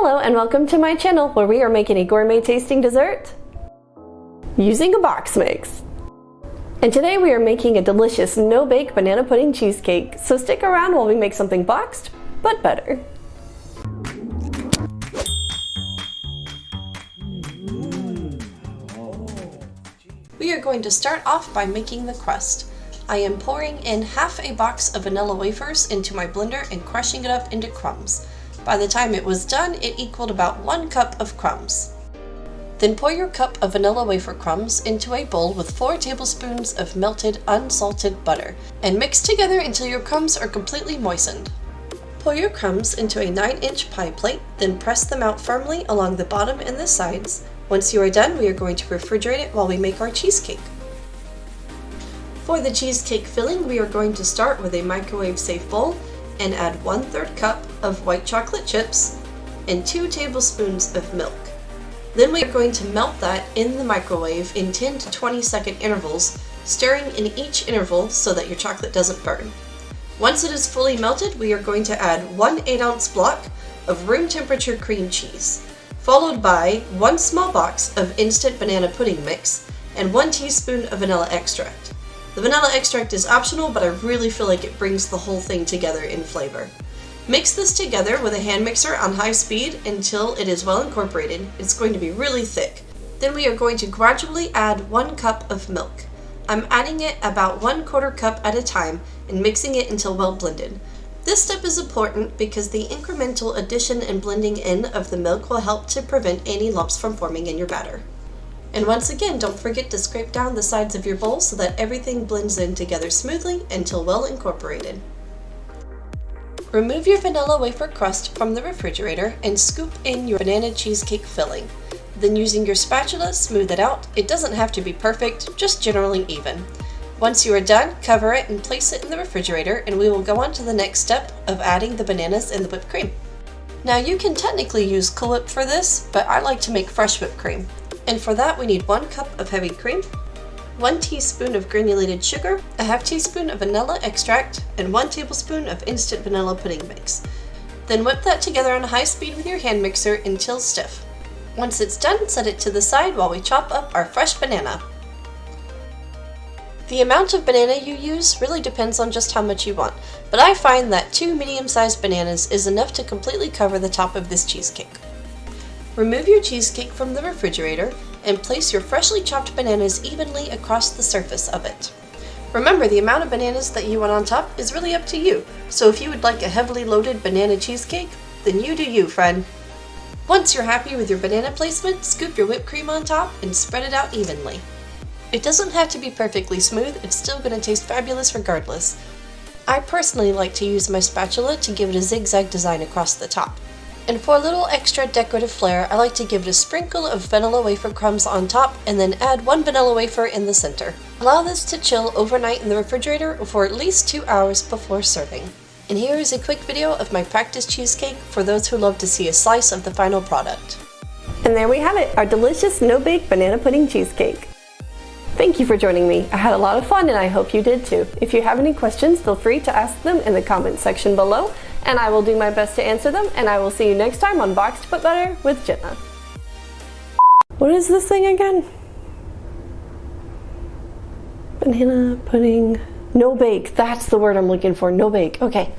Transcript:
Hello and welcome to my channel where we are making a gourmet tasting dessert using a box mix. And today we are making a delicious no-bake banana pudding cheesecake, so stick around while we make something boxed, but better. We are going to start off by making the crust. I am pouring in half a box of vanilla wafers into my blender and crushing it up into crumbs. By the time it was done, it equaled about 1 cup of crumbs. Then pour your cup of vanilla wafer crumbs into a bowl with 4 tablespoons of melted unsalted butter and mix together until your crumbs are completely moistened. Pour your crumbs into a 9-inch pie plate, then press them out firmly along the bottom and the sides. Once you are done, we are going to refrigerate it while we make our cheesecake. For the cheesecake filling, we are going to start with a microwave-safe bowl and add 1/3 cup of white chocolate chips and 2 tablespoons of milk. Then we are going to melt that in the microwave in 10 to 20 second intervals, stirring in each interval so that your chocolate doesn't burn. Once it is fully melted, we are going to add 1 8-ounce block of room temperature cream cheese, followed by 1 small box of instant banana pudding mix and 1 teaspoon of vanilla extract. The vanilla extract is optional, but I really feel like it brings the whole thing together in flavor. Mix this together with a hand mixer on high speed until it is well incorporated. It's going to be really thick. Then we are going to gradually add 1 cup of milk. I'm adding it about 1/4 cup at a time and mixing it until well blended. This step is important because the incremental addition and blending in of the milk will help to prevent any lumps from forming in your batter. And once again, don't forget to scrape down the sides of your bowl so that everything blends in together smoothly until well incorporated. Remove your vanilla wafer crust from the refrigerator and scoop in your banana cheesecake filling. Then using your spatula, smooth it out. It doesn't have to be perfect, just generally even. Once you are done, cover it and place it in the refrigerator, and we will go on to the next step of adding the bananas and the whipped cream. Now you can technically use Cool Whip for this, but I like to make fresh whipped cream. And for that, we need 1 cup of heavy cream, 1 teaspoon of granulated sugar, a half teaspoon of vanilla extract, and 1 tablespoon of instant vanilla pudding mix. Then whip that together on high speed with your hand mixer until stiff. Once it's done, set it to the side while we chop up our fresh banana. The amount of banana you use really depends on just how much you want, but I find that 2 medium-sized bananas is enough to completely cover the top of this cheesecake. Remove your cheesecake from the refrigerator and place your freshly chopped bananas evenly across the surface of it. Remember, the amount of bananas that you want on top is really up to you, so if you would like a heavily loaded banana cheesecake, then you do you, friend. Once you're happy with your banana placement, scoop your whipped cream on top and spread it out evenly. It doesn't have to be perfectly smooth, it's still going to taste fabulous regardless. I personally like to use my spatula to give it a zigzag design across the top. And for a little extra decorative flair, I like to give it a sprinkle of vanilla wafer crumbs on top and then add 1 vanilla wafer in the center. Allow this to chill overnight in the refrigerator for at least 2 hours before serving. And here is a quick video of my practice cheesecake for those who love to see a slice of the final product. And there we have it, our delicious no-bake banana pudding cheesecake. Thank you for joining me. I had a lot of fun and I hope you did too. If you have any questions, feel free to ask them in the comment section below, and I will do my best to answer them, and I will see you next time on Boxed But Better with Genna. What is this thing again? Banana pudding, no bake. That's the word I'm looking for, no bake. Okay.